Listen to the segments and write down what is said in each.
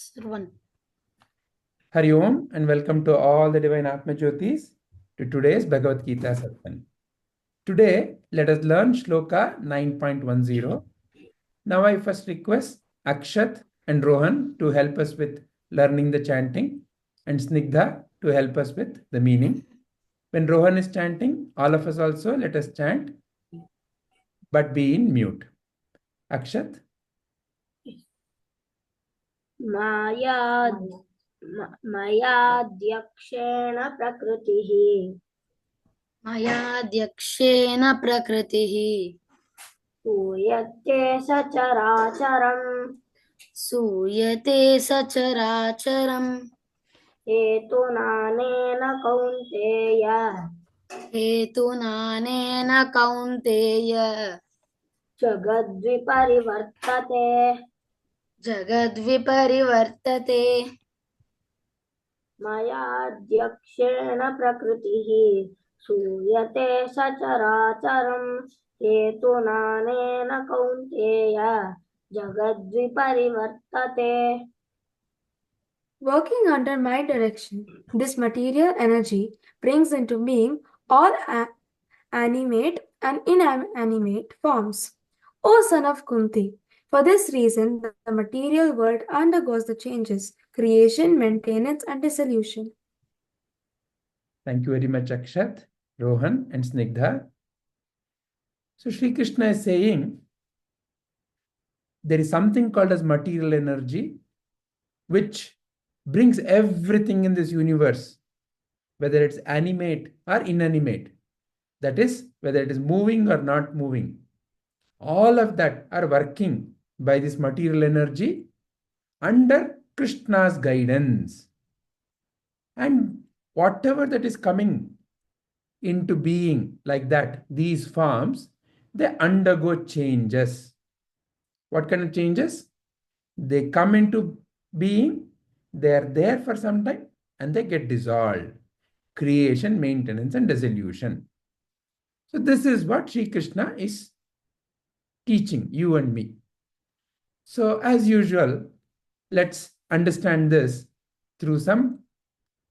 Sarvan. Hari Om and welcome to all the divine Atmajyotis to today's Bhagavad Gita Satsang. Today, let us learn Shloka 9.10. Now I first request Akshat and Rohan to help us with learning the chanting and Snigdha to help us with the meaning. When Rohan is chanting, all of us also let us chant but be in mute. Akshat. mayādhyakṣheṇa prakṛitiḥ. mayādhyakṣheṇa prakṛitiḥ. sūyate sa-charācharam. sūyate sa-charācharam. hetunānena kaunteya. hetunānena kaunteya. jagad viparivartate. jagad viparivartate. mayādhyakṣheṇa prakṛitiḥ. sūyate sa-charācharam. hetunānena kaunteya. jagad viparivartate. Working under my direction, this material energy brings into being all animate and inanimate forms. O son of Kunti, for this reason, the material world undergoes the changes, creation, maintenance, and dissolution. Thank you very much, Akshat, Rohan, and Snigdha. So Sri Krishna is saying there is something called as material energy, which brings everything in this universe, whether it's animate or inanimate. That is, whether it is moving or not moving. All of that are working by this material energy under Krishna's guidance. And whatever that is coming into being like that, these forms, they undergo changes. What kind of changes? They come into being, they are there for some time, and they get dissolved. Creation, maintenance, and dissolution. So this is what Sri Krishna is teaching you and me. So as usual, let's understand this through some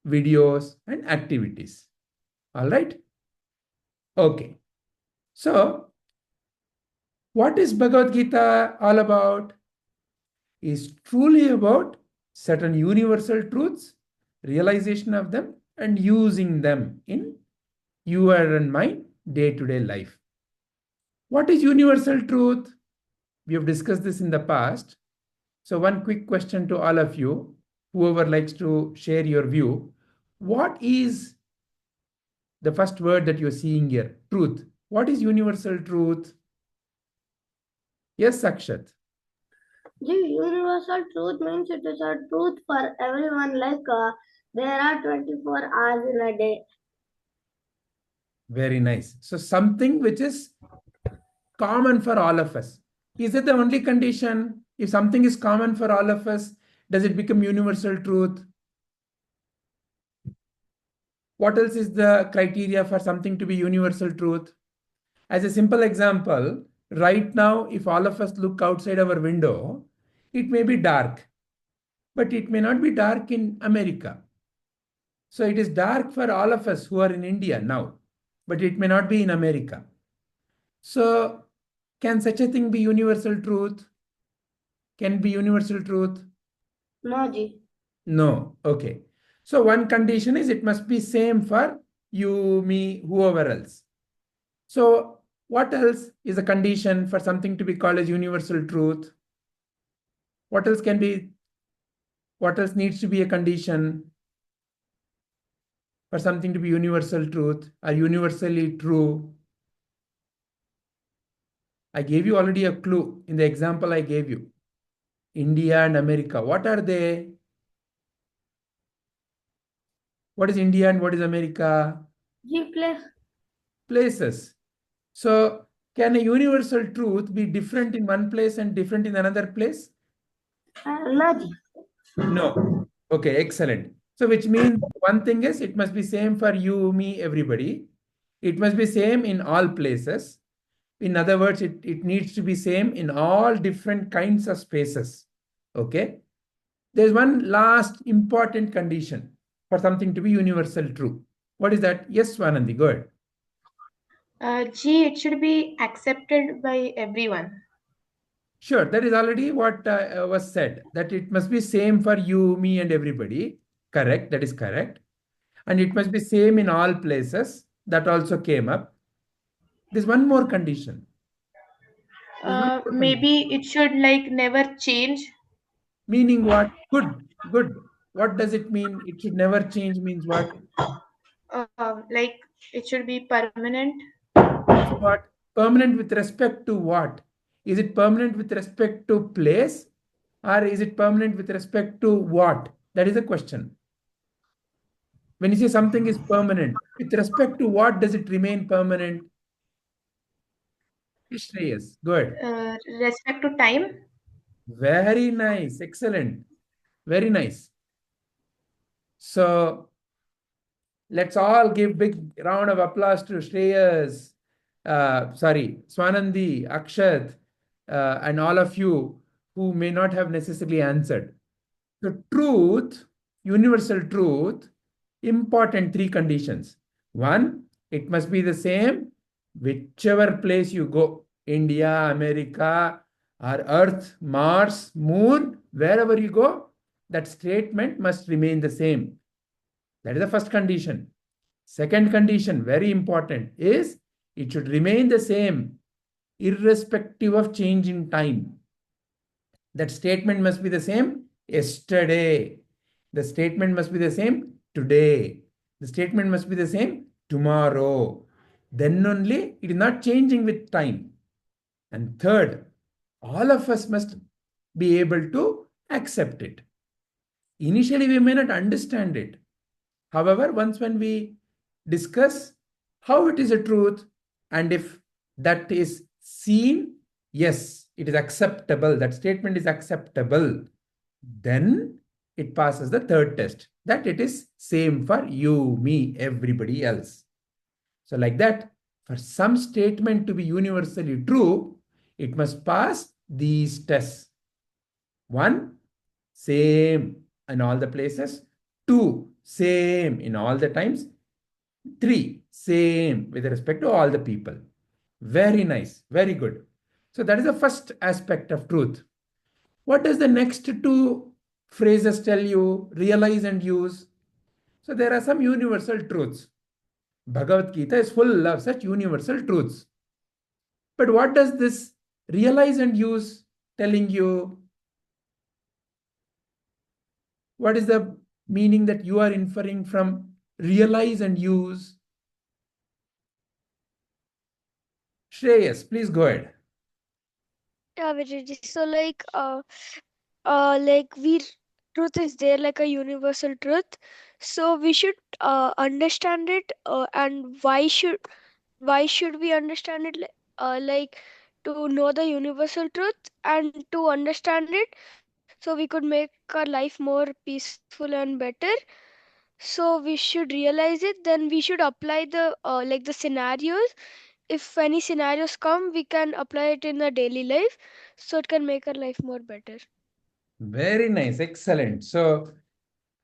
videos and activities. All right? Okay. So what is Bhagavad Gita all about? Is truly about certain universal truths, realization of them, and using them in your and my day-to-day life. What is universal truth? We have discussed this in the past. So one quick question to all of you, whoever likes to share your view. What is the first word that you're seeing here? Truth. What is universal truth? Yes, Akshat. The universal truth means it is a truth for everyone, like there are 24 hours in a day. Very nice. So something which is common for all of us. Is it the only condition? If something is common for all of us, does it become universal truth? What else is the criteria for something to be universal truth? As a simple example, right now, if all of us look outside our window, it may be dark, but it may not be dark in America. So it is dark for all of us who are in India now, but it may not be in America. So can such a thing be universal truth? Can it be universal truth? No, Ji. No. Okay. So one condition is it must be same for you, me, whoever else. So what else is a condition for something to be called as universal truth? What else can be, what else needs to be a condition for something to be universal truth or universally true? I gave you already a clue in the example I gave you. India and America. What are they? What is India and what is America? Places. So can a universal truth be different in one place and different in another place? No, Ji. No. Okay, excellent. So which means one thing is it must be same for you, me, everybody. It must be same in all places. In other words, it needs to be same in all different kinds of spaces. Okay. There's one last important condition for something to be universal true. What is that? Yes, Swanandi, go ahead. G, it should be accepted by everyone. Sure, that is already what was said, that it must be same for you, me, and everybody. Correct, that is correct. And it must be same in all places. That also came up. There's one more condition. Maybe it should like never change. Meaning what? Good, good. What does it mean? It should never change means what? Like it should be permanent. Means what? Permanent with respect to what? Is it permanent with respect to place, or is it permanent with respect to what? That is the question. When you say something is permanent, with respect to what does it remain permanent? Shreyas, go ahead. Respect to time. Very nice, excellent, very nice. So let's all give big round of applause to Shreyas, Swanandi, Akshat, and all of you who may not have necessarily answered. The truth, universal truth, important three conditions. One, it must be the same whichever place you go. India, America, or Earth, Mars, Moon, wherever you go, that statement must remain the same. That is the first condition. Second condition, very important, is it should remain the same irrespective of change in time. That statement must be the same yesterday. The statement must be the same today. The statement must be the same tomorrow. Then only it is not changing with time. And third, all of us must be able to accept it. Initially, we may not understand it. However, once when we discuss how it is a truth, and if that is seen, yes, it is acceptable, that statement is acceptable, then it passes the third test, that it is same for you, me, everybody else. So like that, for some statement to be universally true, it must pass these tests. One, same in all the places. Two, same in all the times. Three, same with respect to all the people. Very nice, very good. So that is the first aspect of truth. What does the next two phrases tell you? Realize and use. So there are some universal truths. Bhagavad Gita is full of such universal truths. But what does this realize and use telling you? What is the meaning that you are inferring from realize and use? Shreyas, please go ahead. Yeah, Vijay. So we truth is there like a universal truth. So we should understand it. And why should we understand it? Like to know the universal truth and to understand it, so we could make our life more peaceful and better. So we should realize it. Then we should apply the scenarios. If any scenarios come, we can apply it in the daily life, so it can make our life more better. Very nice, excellent. So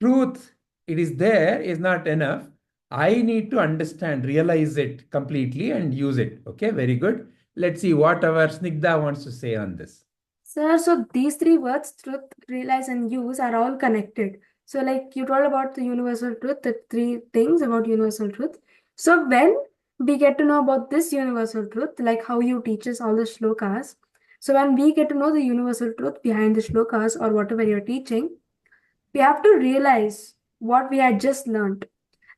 truth, it is there, is not enough. I need to understand, realize it completely and use it. Okay, very good. Let's see what our Snigdha wants to say on this. Sir, so these three words, truth, realize, and use, are all connected. So, like you told about the universal truth, the three things about universal truth. So, when we get to know about this universal truth, like how you teach us all the shlokas, so when we get to know the universal truth behind the shlokas or whatever you're teaching, we have to realize what we had just learned.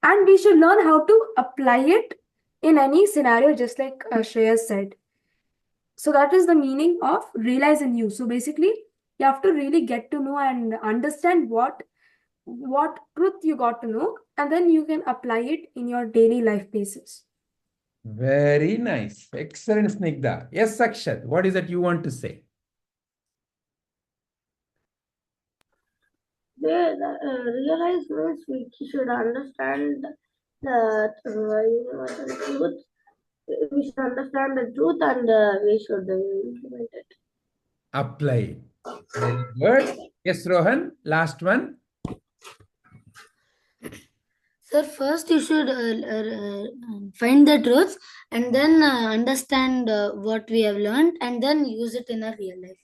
And we should learn how to apply it in any scenario, just like Shreya said. So that is the meaning of realize and use. So basically, you have to really get to know and understand what truth you got to know, and then you can apply it in your daily life basis. Very nice. Excellent, Snigdha. Yes, Akshat, what is that you want to say? Realize means we should understand the universal truth. We should understand the truth and we should implement it. Apply. Very good. Yes, Rohan, last one. Sir, first you should find the truth and then understand what we have learned and then use it in a real life.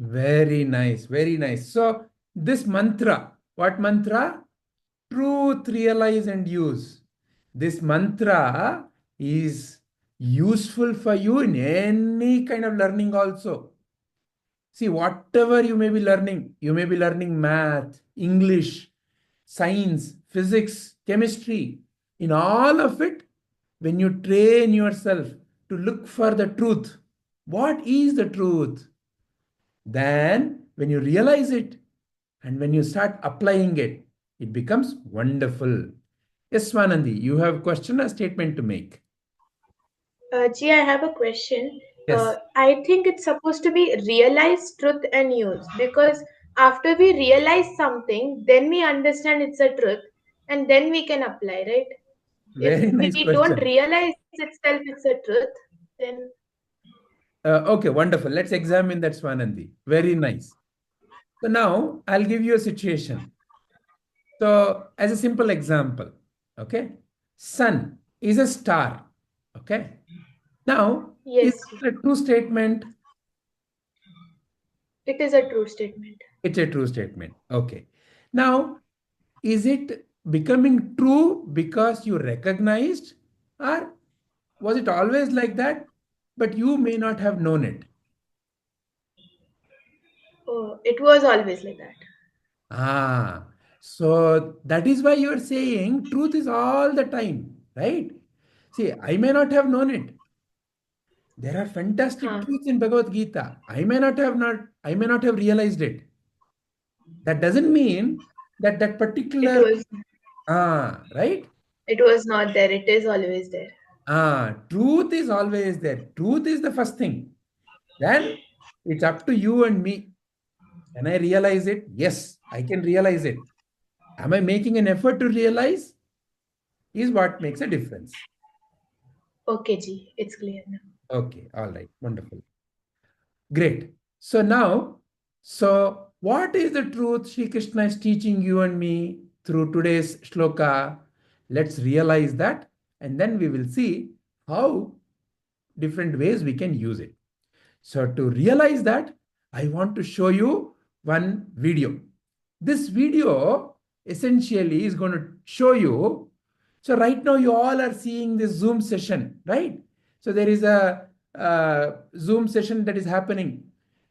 Very nice, very nice. So this mantra, what mantra? Truth, realize and use. This mantra is useful for you in any kind of learning also. See, whatever you may be learning math, English, science, physics, chemistry. In all of it, when you train yourself to look for the truth, what is the truth? Then, when you realize it and when you start applying it, it becomes wonderful. Yes, Swanandi, you have a question or statement to make. Ji, I have a question. Yes. I think it's supposed to be realize, truth, and use, because after we realize something, then we understand it's a truth, and then we can apply, right? If Very nice we don't question. realize itself it's a truth, then Okay, wonderful. Let's examine that, Swanandi. Very nice. So now I'll give you a situation. So as a simple example, okay, sun is a star. Okay. Now, is yes, it a true statement? it is a true statement. It's a true statement. Okay. Now, is it becoming true because you recognized, or was it always like that, but you may not have known it? Oh, it was always like that. Ah, so that is why you are saying truth is all the time, right? See, I may not have known it. There are fantastic Huh. truths in Bhagavad Gita. I may not have realized it. That doesn't mean that It particular was right? it was not there. It is always there. Truth is always there. Truth is the first thing. Then it's up to you and me. Can I realize it? Yes, I can realize it. Am I making an effort to realize? Is what makes a difference. Okay, Ji, it's clear now. Okay, all right, wonderful. Great. So now, what is the truth Sri Krishna is teaching you and me through today's shloka? Let's realize that, and then we will see how different ways we can use it. So to realize that, I want to show you one video. This video essentially is going to show you. So right now you all are seeing this Zoom session, right? So there is a Zoom session that is happening.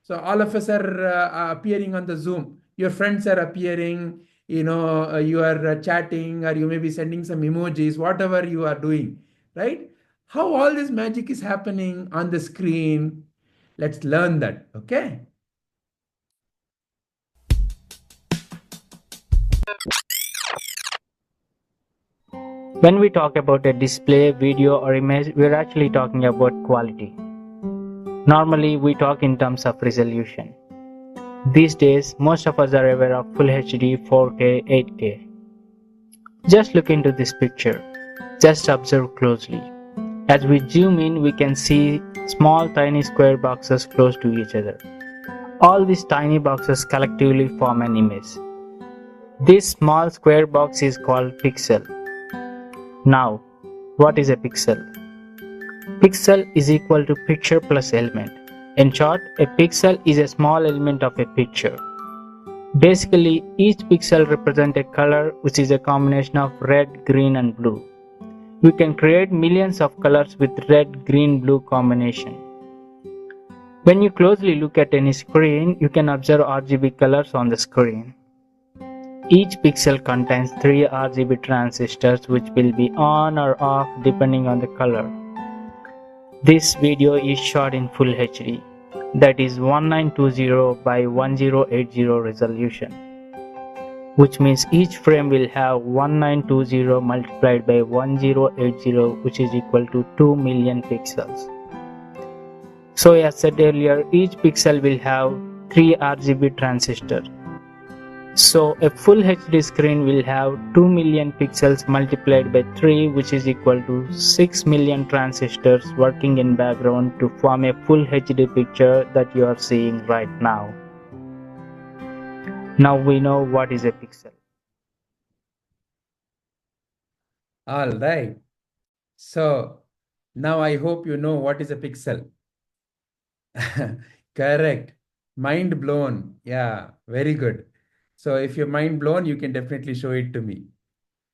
So all of us are appearing on the Zoom. Your friends are appearing, you are chatting, or you may be sending some emojis, whatever you are doing, right? How all this magic is happening on the screen. Let's learn that, okay? When we talk about a display, video or image, we're actually talking about quality. Normally, we talk in terms of resolution. These days, most of us are aware of Full HD, 4K, 8K. Just look into this picture. Just observe closely. As we zoom in, we can see small tiny square boxes close to each other. All these tiny boxes collectively form an image. This small square box is called pixel. Now, what is a pixel? Pixel is equal to picture plus element. In short, a pixel is a small element of a picture. Basically, each pixel represents a color which is a combination of red, green and blue. We can create millions of colors with red, green, blue combination. When you closely look at any screen, you can observe RGB colors on the screen. Each pixel contains 3 RGB transistors which will be on or off depending on the color. This video is shot in Full HD, that is 1920 by 1080 resolution, which means each frame will have 1920 multiplied by 1080, which is equal to 2 million pixels. So as said earlier, each pixel will have 3 RGB transistors. So a Full HD screen will have 2 million pixels multiplied by 3, which is equal to 6 million transistors working in background to form a Full HD picture that you are seeing right now. Now we know what is a pixel. All right. So now I hope you know what is a pixel. Correct. Mind blown. Yeah, very good. So if you're mind blown, you can definitely show it to me.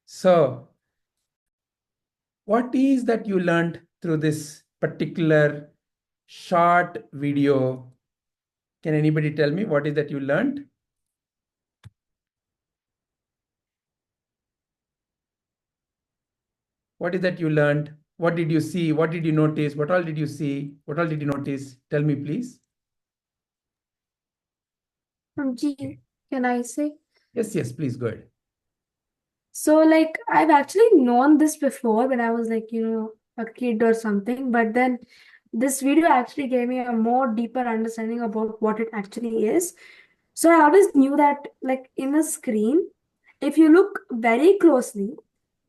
So what is that you learned through this particular short video? Can anybody tell me what is that you learned? What is that you learned? What did you see? What did you notice? What all did you see? What all did you notice? Tell me, please. Ji, can I say? Yes, yes, please go ahead. So, like, I've actually known this before when I was like, a kid or something, but then this video actually gave me a more deeper understanding about what it actually is. So I always knew that, like, in a screen, if you look very closely,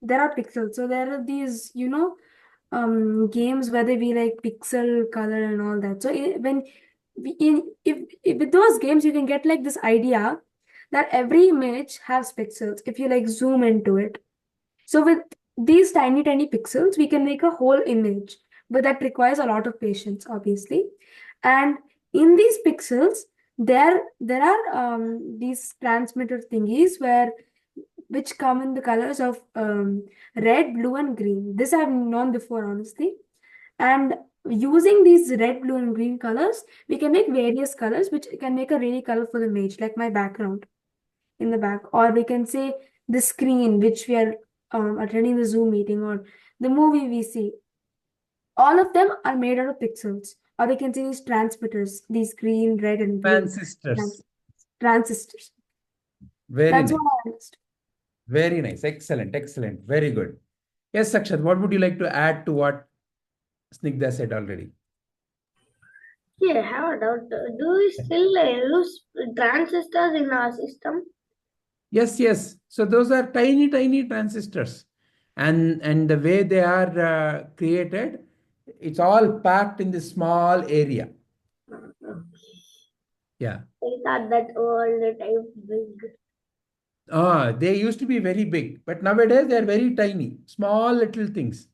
there are pixels. So there are these, games where they be like pixel color and all that. So if with those games, you can get like this idea that every image has pixels if you like zoom into it. So with these tiny pixels, we can make a whole image, but that requires a lot of patience, obviously. And in these pixels, there are these transmitter thingies which come in the colors of red, blue, and green. This I've known before, honestly. And using these red, blue, and green colors, we can make various colors, which can make a really colorful image, like my background in the back. Or we can say the screen, which we are attending the Zoom meeting, or the movie we see. All of them are made out of pixels. Or we can see these transmitters, these green, red, and blue. Transistors. Transistors. Very That's nice. what I understood. Very nice. Excellent. Excellent. Very good. Yes, Sakshat, what would you like to add to what Snigdha said already? Yeah, I have a doubt. Do we still use transistors in our system? Yes, yes. So those are tiny, tiny transistors. And the way they are created, it's all packed in this small area. Yeah. I thought that all the time big. They used to be very big, but nowadays they are very tiny, small little things.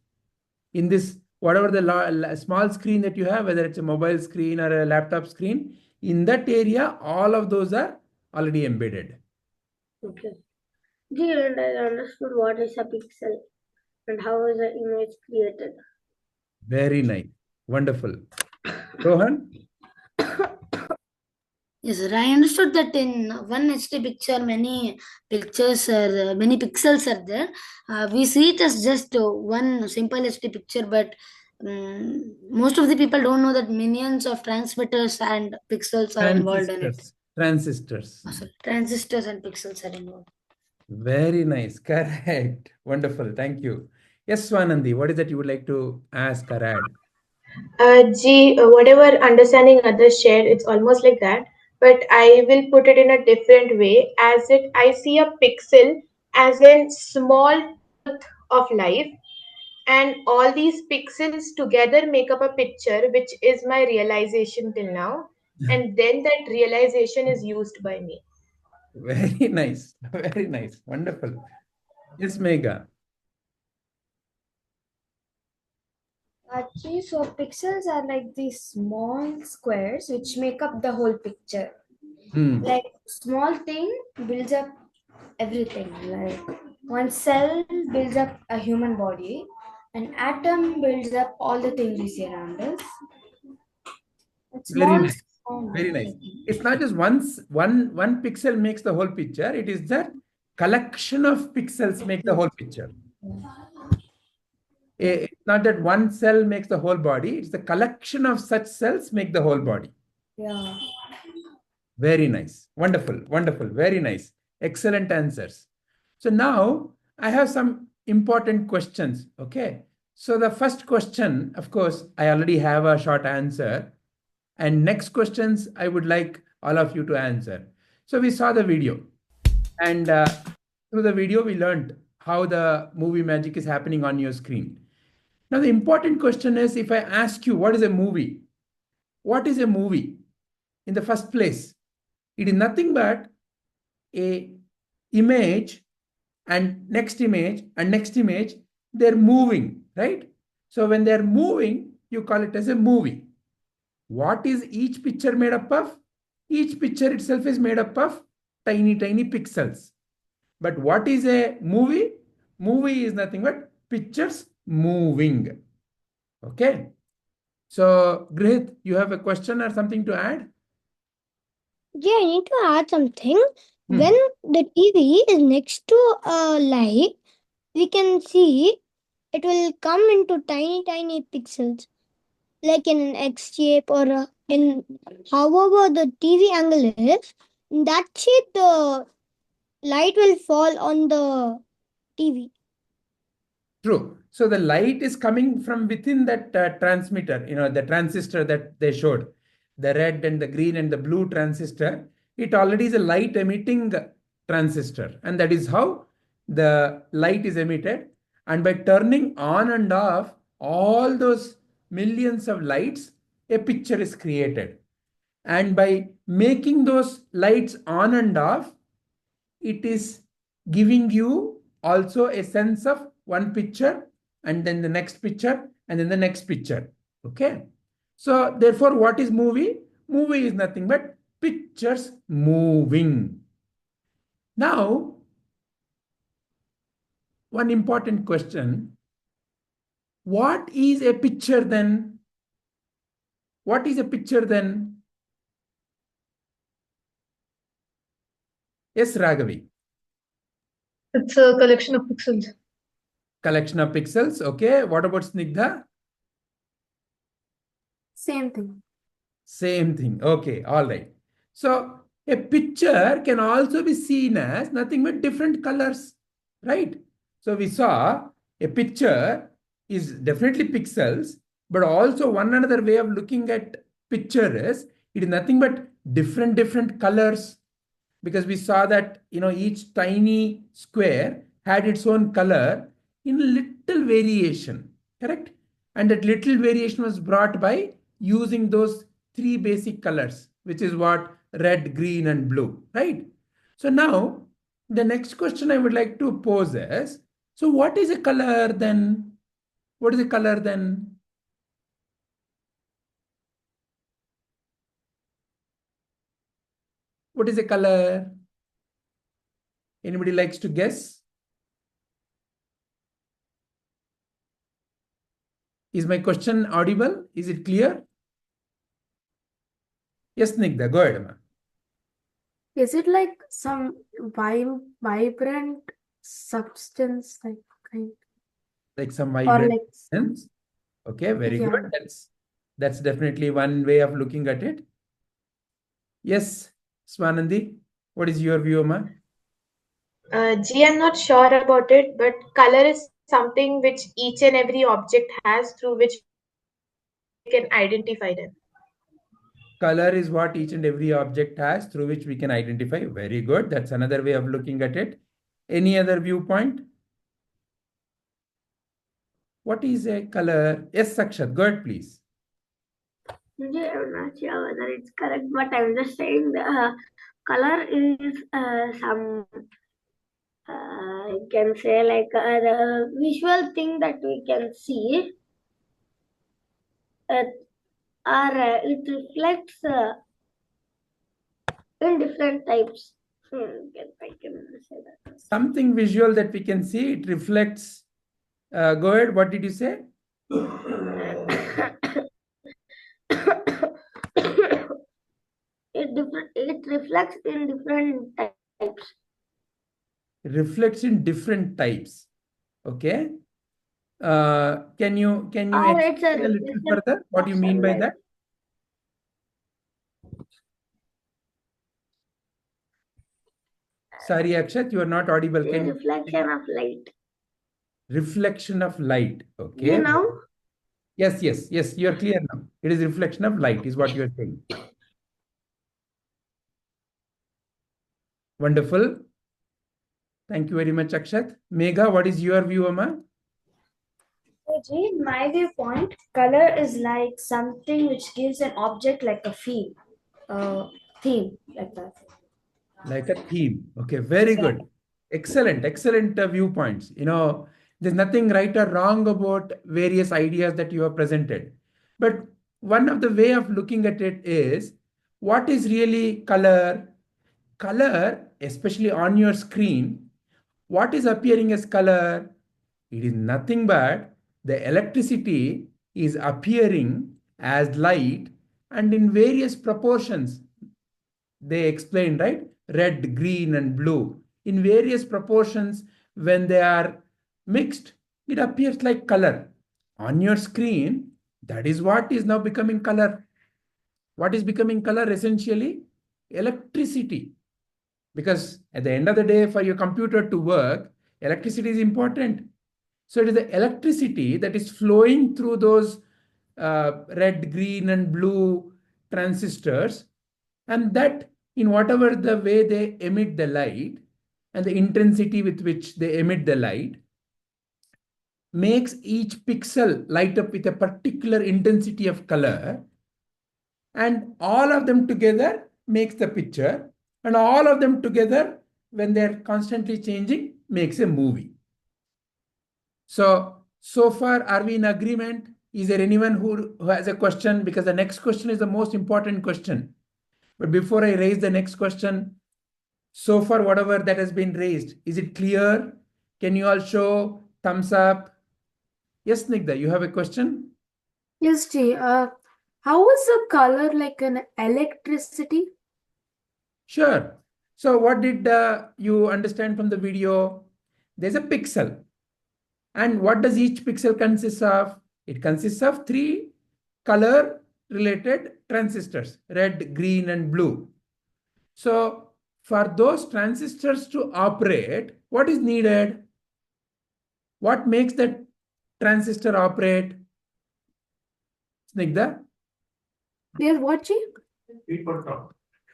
In this, whatever the small screen that you have, whether it's a mobile screen or a laptop screen, in that area, all of those are already embedded. Okay. And I understood what is a pixel and how is an image created. Very nice. Wonderful. Rohan? Yes, sir. I understood that in one HD picture, many many pixels are there. We see it as just one simple HD picture, but most of the people don't know that millions of transmitters and pixels are involved in it. Transistors. Sorry, transistors and pixels are involved. Very nice. Correct. Wonderful. Thank you. Yes, Swanandi, what is that you would like to ask or add? Whatever understanding others shared, it's almost like that. But I will put it in a different way. I see a pixel as a small truth of life, and all these pixels together make up a picture, which is my realization till now. And then that realization is used by me. Very nice. Very nice. Wonderful. Yes, Megha. Actually, so pixels are like these small squares which make up the whole picture. Like small thing builds up everything. Like one cell builds up a human body, an atom builds up all the things we see around us. Very nice. Very nice. It's not just one pixel makes the whole picture. It is that collection of pixels make the whole picture. It's not that one cell makes the whole body. It's the collection of such cells make the whole body. Yeah. Very nice. Wonderful. Wonderful. Very nice. Excellent answers. So now I have some important questions. Okay. So the first question, of course, I already have a short answer. And next questions, I would like all of you to answer. So we saw the video. And through the video, we learned how the movie magic is happening on your screen. Now, the important question is, if I ask you, what is a movie? What is a movie? In the first place, it is nothing but a image and next image and next image, they're moving, right? So when they're moving, you call it as a movie. What is each picture made up of? Each picture itself is made up of tiny, tiny pixels. But what is a movie? Movie is nothing but pictures moving. Okay. So, Grihit, you have a question or something to add? Yeah, I need to add something. When the TV is next to a light, we can see it will come into tiny, tiny pixels, like in an X shape or in however the TV angle is. In that shape, the light will fall on the TV. True. So the light is coming from within that transmitter, the transistor that they showed, the red and the green and the blue transistor. It already is a light emitting transistor, and that is how the light is emitted. And by turning on and off all those millions of lights, a picture is created. And by making those lights on and off, it is giving you also a sense of one picture and then the next picture and then the next picture. Okay. So therefore, what is movie? Movie is nothing but pictures moving. Now, one important question. What is a picture then? What is a picture then? Yes, Raghavi. It's a collection of pixels. Collection of pixels. Okay. What about Snigdha? Same thing. Same thing. Okay. All right. So a picture can also be seen as nothing but different colors, right? So we saw a picture is definitely pixels, but also one another way of looking at picture is it is nothing but different colors, because we saw that each tiny square had its own color in little variation, correct? And that little variation was brought by using those three basic colors, which is what? Red, green, and blue, right? So now the next question I would like to pose is, so what is a color then? What is a color then? What is a color? Anybody likes to guess? Is my question audible? Is it clear? Yes, Nigda, go ahead, ma. Is it like some vibrant substance, like kind? Like some Or vibrant like sense? Okay, very Yeah. good. That's definitely one way of looking at it. Yes, Swanandi, what is your view, ma? I'm not sure about it, but color is something which each and every object has through which we can identify them. Color is what each and every object has through which we can identify. Very good. That's another way of looking at it. Any other viewpoint? What is a color? Yes, Sakshat, go ahead, please. Yeah, I'm not sure whether it's correct, but I'm just saying the color is some, I can say, like the visual thing that we can see, or it reflects in different types. I can say that. Something visual that we can see, it reflects. Go ahead, what did you say? It reflects in different types. Reflects in different types. Okay. Can you Or it's explain a little reflection further what you mean by sunlight. that? Sorry, Akshat, you are not audible. It's Can a you? reflection of light. Reflection of light. Okay. You know? Yes, you're clear now. It is reflection of light, is what you're saying. Wonderful. Thank you very much, Akshat. Megha, what is your view, Amma? In my viewpoint, color is like something which gives an object like a theme like that. Like a theme. Okay, very good. Excellent, excellent viewpoints. There's nothing right or wrong about various ideas that you have presented. But one of the way of looking at it is, what is really color? Color, especially on your screen, what is appearing as color? It is nothing but the electricity is appearing as light, and in various proportions. They explained, right? Red, green, and blue. In various proportions, when they are mixed, it appears like color. On your screen, that is what is now becoming color. What is becoming color essentially? Electricity. Because at the end of the day, for your computer to work, electricity is important. So it is the electricity that is flowing through those red, green, and blue transistors, and that in whatever the way they emit the light and the intensity with which they emit the light makes each pixel light up with a particular intensity of color, and all of them together makes the picture, and all of them together, when they're constantly changing, makes a movie. So far, are we in agreement? Is there anyone who has a question? Because the next question is the most important question. But before I raise the next question, so far, whatever that has been raised, is it clear? Can you all show thumbs up? Yes, Snigdha, you have a question? Yes, Ji. How is the color like an electricity? Sure. So what did you understand from the video? There's a pixel. And what does each pixel consist of? It consists of 3 color-related transistors, red, green, and blue. So for those transistors to operate, what is needed? What makes that transistor operate? Snigdha? They are watching?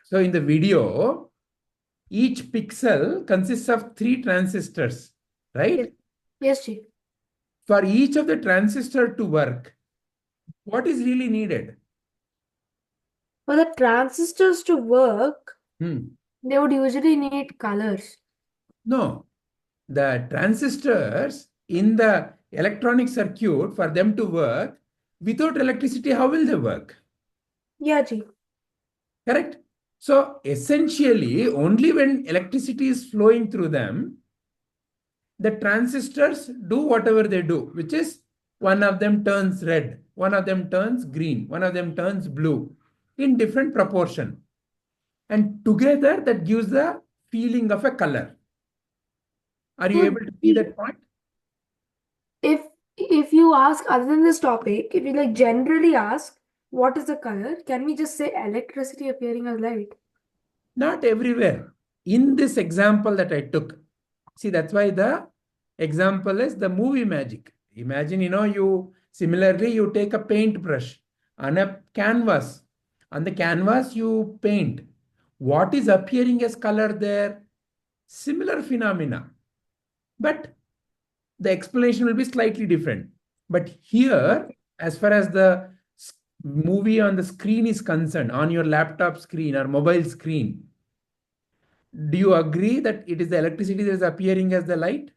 So in the video, each pixel consists of 3 transistors, right? Yes, Ji. For each of the transistor to work, what is really needed? For the transistors to work, they would usually need colors. No, the transistors in the electronic circuit, for them to work, without electricity, how will they work? Yeah, Ji. Correct? So essentially, only when electricity is flowing through them, the transistors do whatever they do, which is one of them turns red, one of them turns green, one of them turns blue in different proportion. And together that gives the feeling of a color. Are you able to see that point? If you ask other than this topic, if you like generally ask what is the color, can we just say electricity appearing as light? Not everywhere. In this example that I took, see, that's why the example is the movie magic. Imagine, you similarly, you take a paintbrush on a canvas. On the canvas, you paint. What is appearing as color there? Similar phenomena. But the explanation will be slightly different. But here, as far as the movie on the screen is concerned, on your laptop screen or mobile screen, do you agree that it is the electricity that is appearing as the light,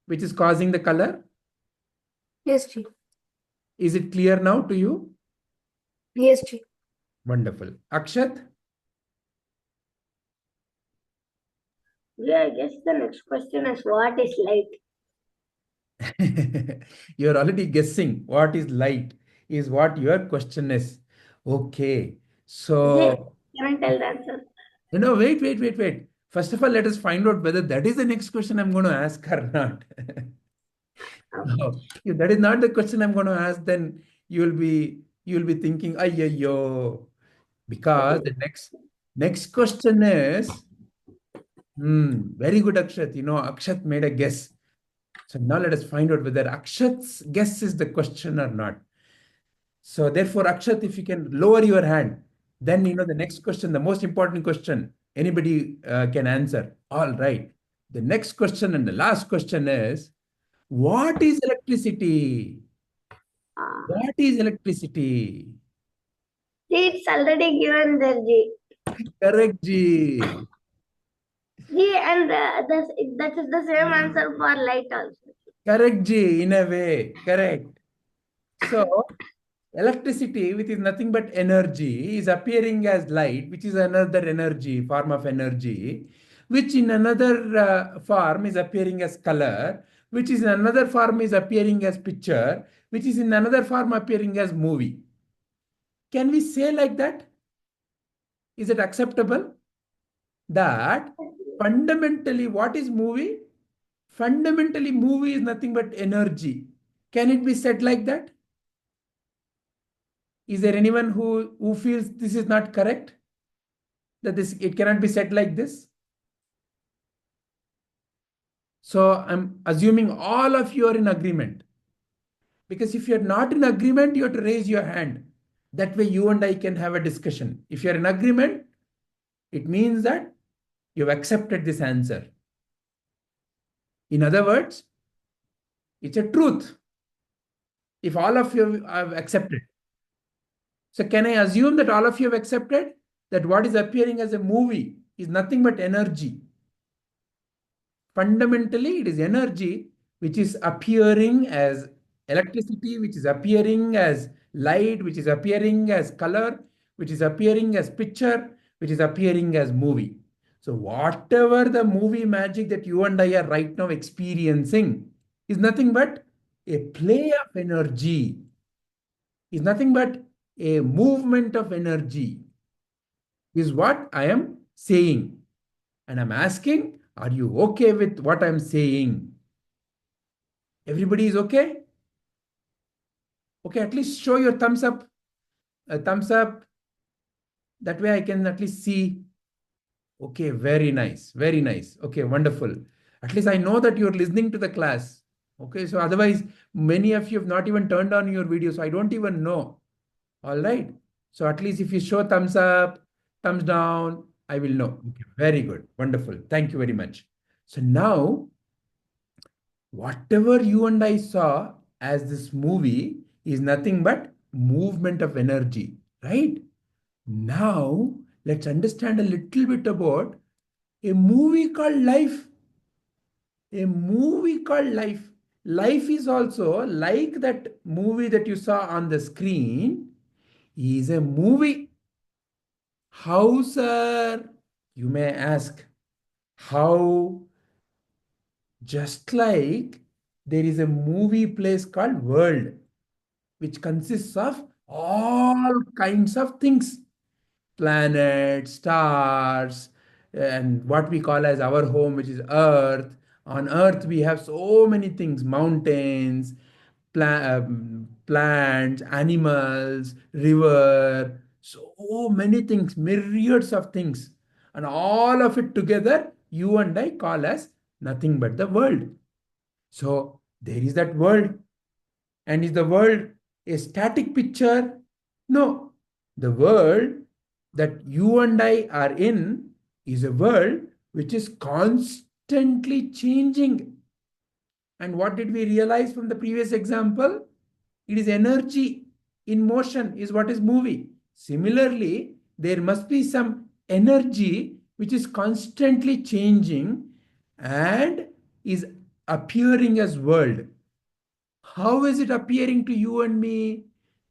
which is causing the color? Yes, Ji. Is it clear now to you? Yes, Ji. Wonderful. Akshat? Yeah, I guess the next question is what is light? You're already guessing what is light is what your question is. Okay. So, can I tell the answer? Wait. First of all, let us find out whether that is the next question I'm going to ask or not. No, if that is not the question I'm going to ask, then you'll be thinking, ayyo, because the next question is, very good, Akshat. Akshat made a guess. So now let us find out whether Akshat's guess is the question or not. So therefore, Akshat, if you can lower your hand, then the next question, the most important question, anybody can answer. All right. The next question and the last question is, what is electricity? What is electricity? See, it's already given there, Ji. Correct, Ji. See, and that is the same answer for light also. Correct, Ji, in a way. Correct. So, electricity, which is nothing but energy, is appearing as light, which is another energy, form of energy, which in another form is appearing as color, which is in another form is appearing as picture, which is in another form appearing as movie. Can we say like that? Is it acceptable? That fundamentally, what is movie? Fundamentally, movie is nothing but energy. Can it be said like that? Is there anyone who feels this is not correct? That it cannot be said like this? So I'm assuming all of you are in agreement. Because if you're not in agreement, you have to raise your hand. That way you and I can have a discussion. If you're in agreement, it means that you've accepted this answer. In other words, it's a truth. If all of you have accepted. So can I assume that all of you have accepted that what is appearing as a movie is nothing but energy? Fundamentally, it is energy which is appearing as electricity, which is appearing as light, which is appearing as color, which is appearing as picture, which is appearing as movie. So whatever the movie magic that you and I are right now experiencing is nothing but a play of energy, is nothing but a movement of energy, is what I am saying. And I'm asking, are you okay with what I'm saying? Everybody is okay? Okay, at least show your thumbs up. A thumbs up. That way I can at least see. Okay, very nice. Very nice. Okay, wonderful. At least I know that you're listening to the class. Okay, so otherwise, many of you have not even turned on your video, so I don't even know. All right. So at least if you show thumbs up, thumbs down, I will know. Okay, very good. Wonderful. Thank you very much. So now, whatever you and I saw as this movie is nothing but movement of energy, right? Now, let's understand a little bit about a movie called life. A movie called life. Life is also like that movie that you saw on the screen is a movie. How, sir? You may ask. How? Just like there is a movie place called World, which consists of all kinds of things. Planets, stars, and what we call as our home, which is Earth. On Earth, we have so many things, mountains, plants, animals, river, so many things, myriads of things. And all of it together, you and I call as nothing but the world. So there is that world. And is the world a static picture? No. The world that you and I are in is a world which is constantly changing. And what did we realize from the previous example? It is energy in motion is what is moving. Similarly, there must be some energy which is constantly changing and is appearing as world. How is it appearing to you and me,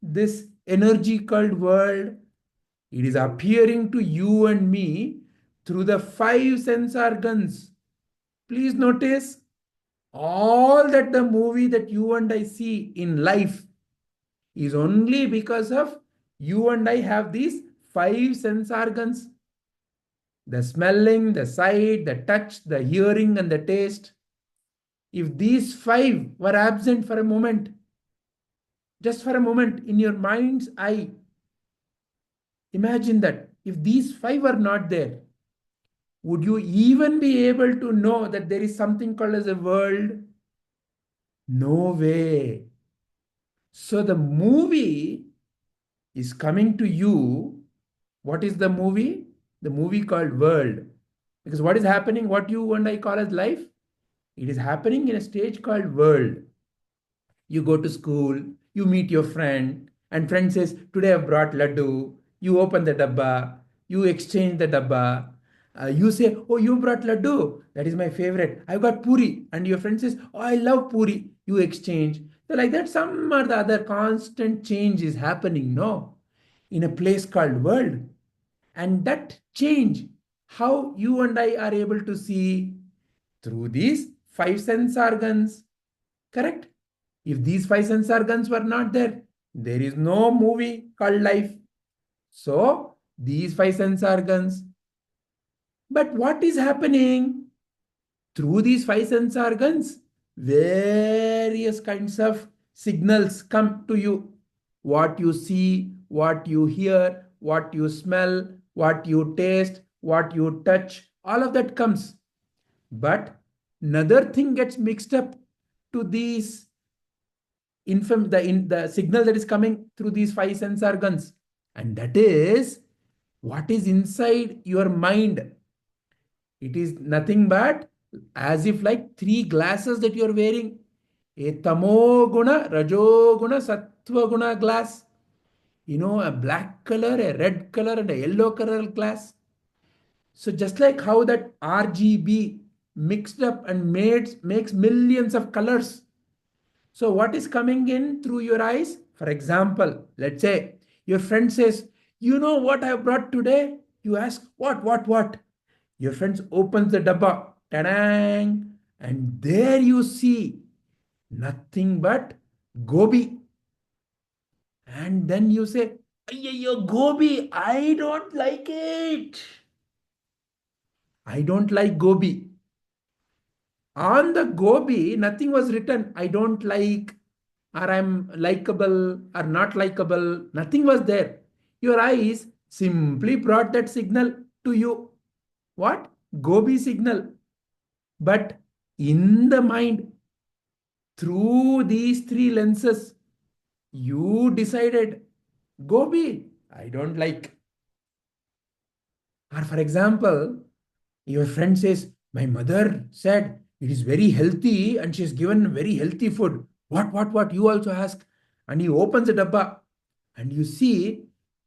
this energy called world? It is appearing to you and me through the 5 sense organs. Please notice all that the movie that you and I see in life is only because of you and I have these 5 sense organs. The smelling, the sight, the touch, the hearing, and the taste. If these 5 were absent for a moment, just for a moment in your mind's eye, imagine that if these 5 are not there, would you even be able to know that there is something called as a world? No way. So the movie is coming to you. What is the movie? The movie called world. Because what is happening, what you and I call as life, it is happening in a stage called world. You go to school, you meet your friend, and friend says, today I've brought laddu. You open the dabba. you exchange the dabba. You say, oh, you brought laddu. That is my favorite. I got puri. And your friend says, oh, I love puri. You exchange. So like that, some or the other constant change is happening, no? In a place called world. And that change, how you and I are able to see through these 5 sense organs. Correct? If these 5 sense organs were not there, there is no movie called life. So, these 5 sense organs. But what is happening? Through these 5 sense organs, various kinds of signals come to you. What you see, what you hear, what you smell, what you taste, what you touch, all of that comes. But another thing gets mixed up to these the signal that is coming through these 5 sense organs, and that is what is inside your mind. It is nothing but as if like 3 glasses that you are wearing, a tamoguna, rajoguna, sattva-guna glass, a black color, a red color, and a yellow color glass. So just like how that RGB mixed up and makes millions of colors. So what is coming in through your eyes? For example, let's say your friend says, you know what I brought today? You ask, what? Your friend opens the dabba, ta-dang, and there you see nothing but gobi. And then you say, ayyo, gobi, I don't like it. I don't like gobi. On the gobi, nothing was written, I don't like, or I'm likable, or not likable. Nothing was there. Your eyes simply brought that signal to you. What? Gobi signal. But in the mind, through these 3 lenses, you decided, gobi, I don't like. Or for example, your friend says, my mother said it is very healthy and she has given very healthy food. What? You also ask. And he opens the dabba and you see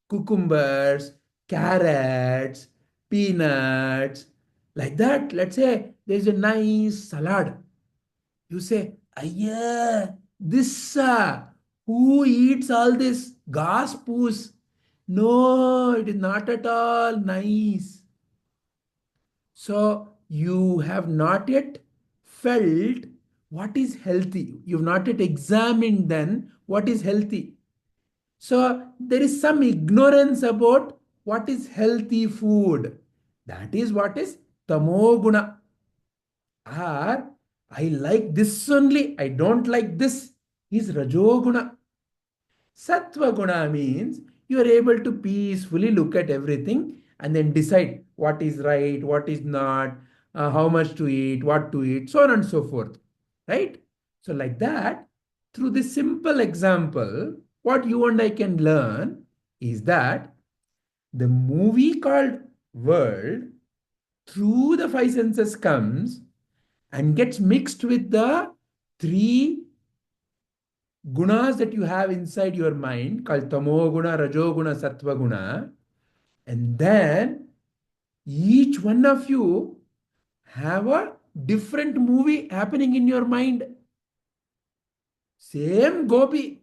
cucumbers, carrots, peanuts, like that. Let's say there's a nice salad. You say, Ayya, this, who eats all this gas poos? No, it is not at all nice. So you have not yet felt what is healthy. You've not yet examined then what is healthy. So there is some ignorance about what is healthy food. That is what is tamoguna. Or I like this only, I don't like this, is rajoguna. Sattva guna means you are able to peacefully look at everything and then decide what is right, what is not, how much to eat, what to eat, so on and so forth. Right? So like that, through this simple example, what you and I can learn is that the movie called world through the 5 senses comes and gets mixed with the 3 gunas that you have inside your mind called tamoguna, rajoguna, sattva guna. And then each one of you have a different movie happening in your mind. Same gobi.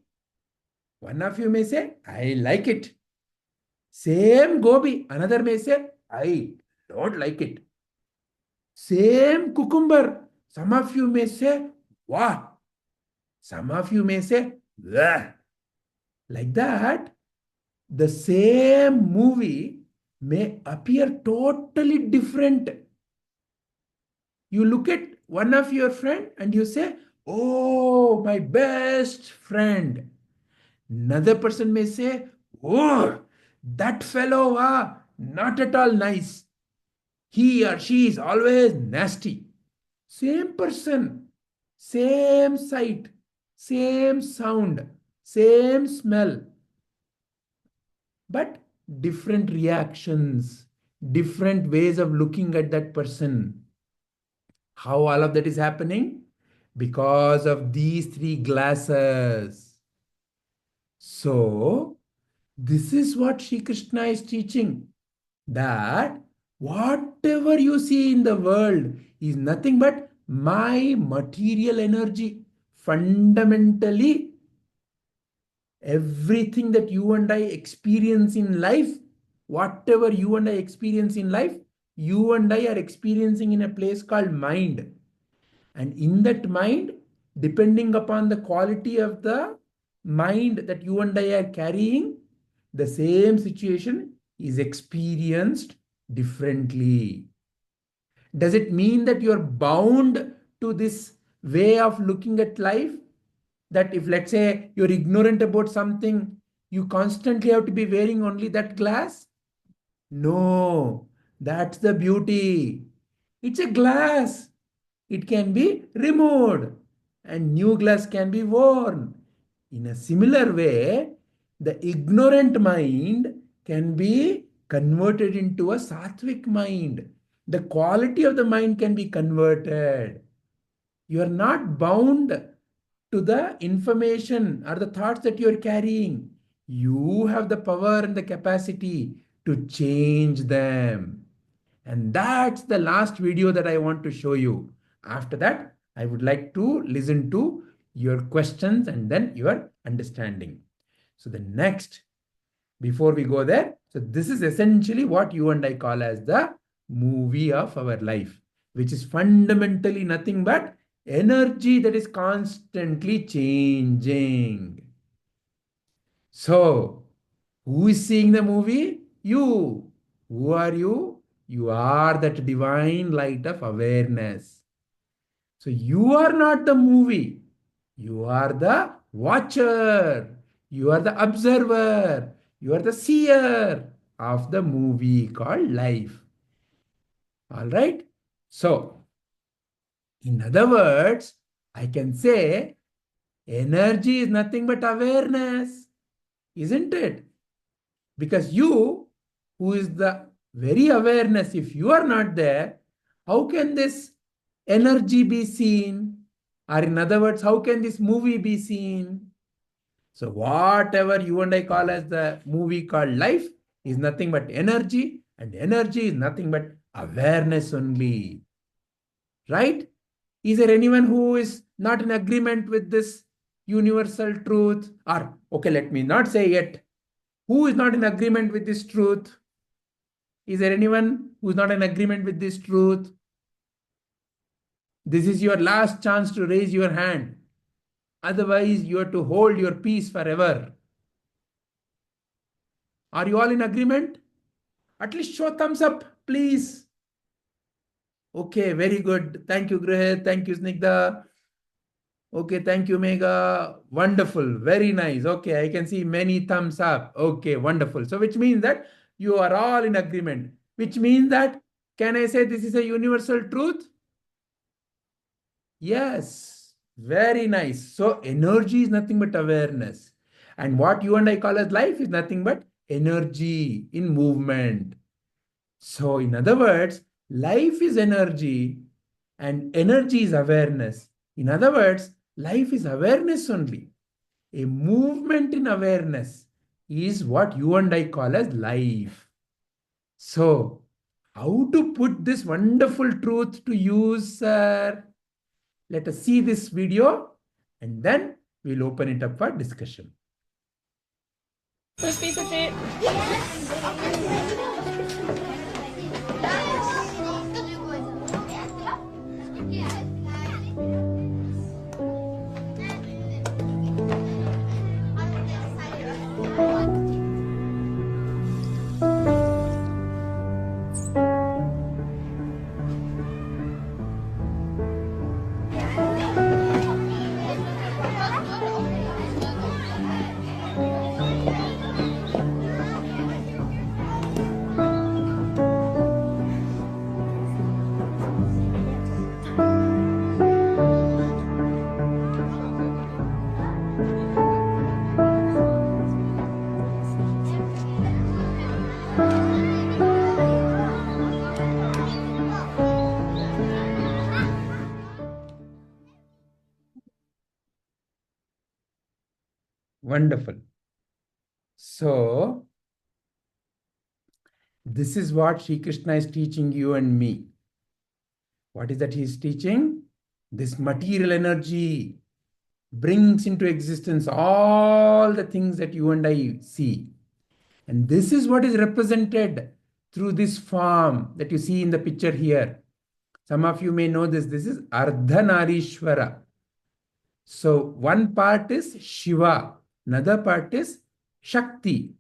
One of you may say, I like it. Same gobi. Another may say, I don't like it. Same cucumber. Some of you may say, wow. Some of you may say, bleh. Like that, the same movie may appear totally different. You look at one of your friend and you say, oh, my best friend. Another person may say, oh, that fellow, not at all nice. He or she is always nasty. Same person, same sight, same sound, same smell. But different reactions, different ways of looking at that person. How all of that is happening? Because of these 3 glasses. So, this is what Sri Krishna is teaching. that whatever you see in the world is nothing but my material energy. Fundamentally, everything that you and I experience in life, whatever you and I experience in life, you and I are experiencing in a place called mind. And in that mind, depending upon the quality of the mind that you and I are carrying, the same situation is experienced differently. Does it mean that you're bound to this way of looking at life? That if, let's say, you're ignorant about something, you constantly have to be wearing only that glass? No, that's the beauty. It's a glass. It can be removed and new glass can be worn. In a similar way, the ignorant mind can be converted into a sattvic mind. The quality of the mind can be converted. You are not bound to the information or the thoughts that you are carrying. You have the power and the capacity to change them. And that's the last video that I want to show you. After that, I would like to listen to your questions and then your understanding. So the next, before we go there, so this is essentially what you and I call as the movie of our life, which is fundamentally nothing but energy that is constantly changing. So, who is seeing the movie? You. Who are you? You are that divine light of awareness. So, you are not the movie. You are the watcher. You are the observer. You are the seer of the movie called life. All right? So, in other words, I can say energy is nothing but awareness, isn't it? Because you, who is the very awareness, if you are not there, how can this energy be seen? Or in other words, how can this movie be seen? So whatever you and I call as the movie called life is nothing but energy, and energy is nothing but awareness only. Right? Is there anyone who is not in agreement with this universal truth? Or, okay, let me not say yet. Who is not in agreement with this truth? Is there anyone who is not in agreement with this truth? This is your last chance to raise your hand. Otherwise, you are to hold your peace forever. Are you all in agreement? At least show thumbs up, please. Okay, very good. Thank you, Guhya. Thank you, Snigdha. Okay, thank you, Megha. Wonderful. Very nice. Okay, I can see many thumbs up. Okay, wonderful. So, which means that you are all in agreement. Which means that, can I say this is a universal truth? Yes, very nice. So energy is nothing but awareness. And what you and I call as life is nothing but energy in movement. So in other words, life is energy and energy is awareness. In other words, life is awareness only. A movement in awareness is what you and I call as life. So how to put this wonderful truth to use, sir? Let us see this video and then we'll open it up for discussion. First piece of tape. Wonderful. So This is what Sri Krishna is teaching you and me. What is that he is teaching? This material energy brings into existence all the things that you and I see. And this is what is represented through this form that you see in the picture here. Some of you may know this. This is Ardhanarishwara. So one part is Shiva, another part is Shakti.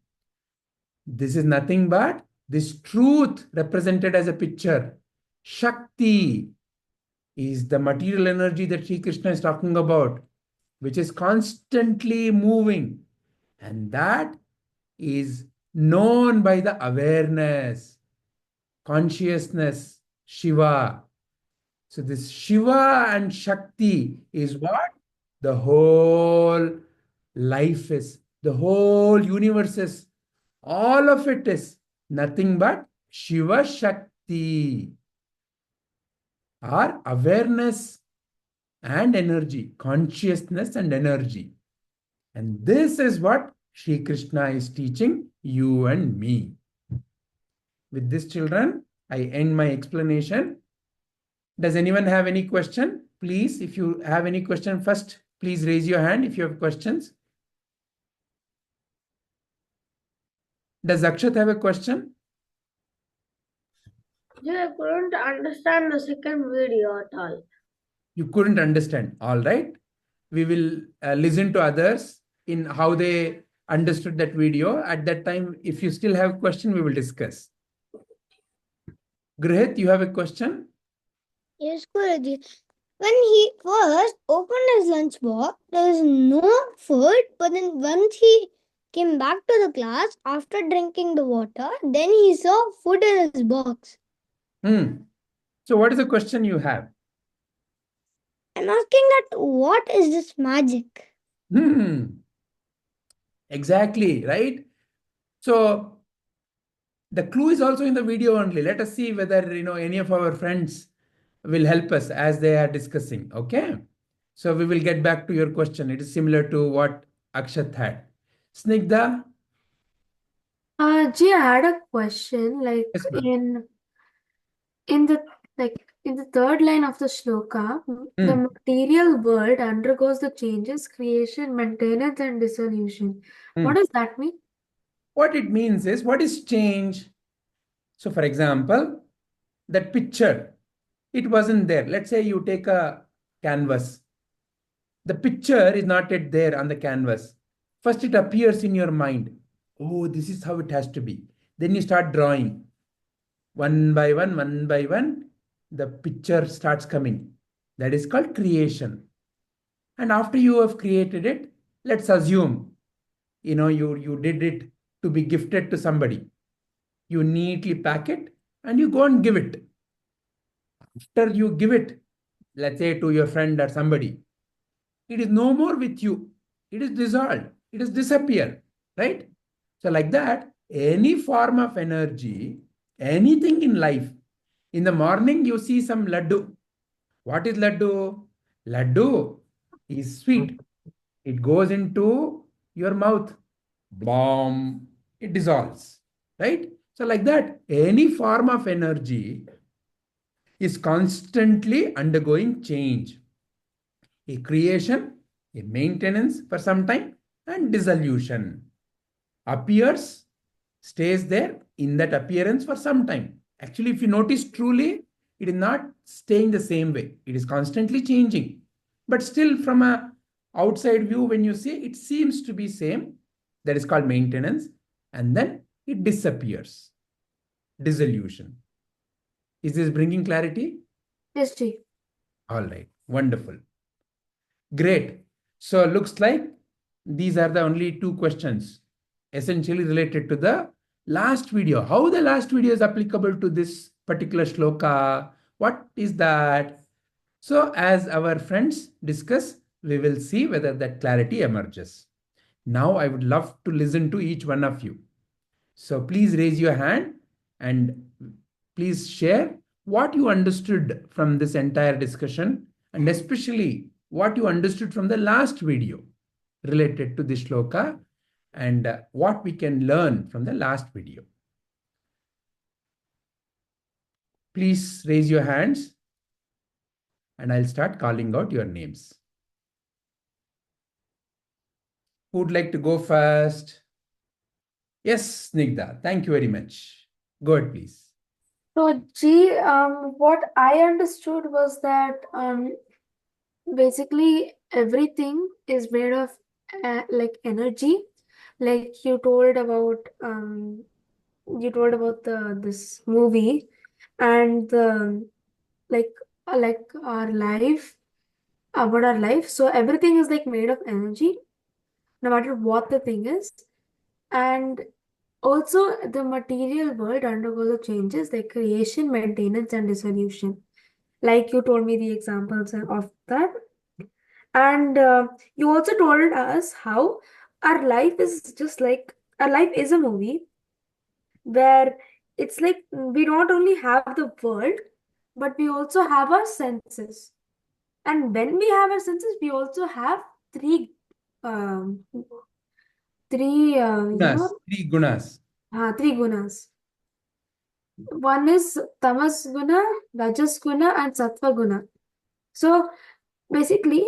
This is nothing but this truth represented as a picture. Shakti is the material energy that Sri Krishna is talking about, which is constantly moving. And that is known by the awareness, consciousness, Shiva. So this Shiva and Shakti is what the whole life is, the whole universe is. All of it is nothing but Shiva Shakti. Our awareness and energy, consciousness and energy. And this is what Sri Krishna is teaching you and me. With this, children, I end my explanation. Does anyone have any question? Please, if you have any question first, please raise your hand if you have questions. Does Akshat have a question? Yeah, I couldn't understand the second video at all. You couldn't understand. All right. We will listen to others in how they understood that video. At that time, if you still have a question, we will discuss. Grihit, you have a question? Yes, Guruji. When he first opened his lunch box, there was no food, but then once he came back to the class after drinking the water, then he saw food in his box. So what is the question you have? I'm asking that what is this magic? Exactly, right? So the clue is also in the video only. Let us see whether any of our friends will help us as they are discussing. Okay. So we will get back to your question. It is similar to what Akshat had. Snigdha? Ji, I had a question. Like Yes, ma'am. in the third line of the shloka, the material world undergoes the changes, creation, maintenance, and dissolution. What does that mean? What it means is, what is change? So for example, that picture, it wasn't there. Let's say you take a canvas. The picture is not yet there on the canvas. First it appears in your mind. Oh, this is how it has to be. Then you start drawing. One by one, the picture starts coming. That is called creation. And after you have created it, let's assume, you did it to be gifted to somebody. You neatly pack it and you go and give it. After you give it, let's say to your friend or somebody, it is no more with you. It is dissolved. It has disappeared, right? So like that, any form of energy, anything in life, in the morning you see some laddu. What is laddu? Laddu is sweet. It goes into your mouth. Bomb. It dissolves, right? So like that, any form of energy is constantly undergoing change. A creation, a maintenance for some time, and dissolution. Appears, stays there in that appearance for some time. Actually, if you notice truly, it is not staying the same way. It is constantly changing. But still, from a outside view, when you see, it seems to be same. That is called maintenance. And then it disappears. Dissolution. Is this bringing clarity? Yes, Ji. All right. Wonderful. Great. So looks like these are the only two questions essentially related to the last video. How the last video is applicable to this particular shloka? What is that? So as our friends discuss, we will see whether that clarity emerges. Now I would love to listen to each one of you. So please raise your hand and please share what you understood from this entire discussion, and especially what you understood from the last video related to this shloka, and what we can learn from the last video. please raise your hands and I'll start calling out your names. Who would like to go first? Yes, Snigdha. Thank you very much. Go ahead, please. So, G, what I understood was that basically everything is made of like energy. Like you told about this movie and like our life, about our life. So everything is like made of energy, no matter what the thing is. And also the material world undergoes the changes like creation, maintenance, and dissolution. Like you told me the examples of that. And you also told us how our life is just like our life is a movie where it's like we don't only have the world, but we also have our senses. And when we have our senses, we also have three um, Gunas, three gunas. Three gunas. One is tamas guna, rajas guna, and sattva guna. So basically,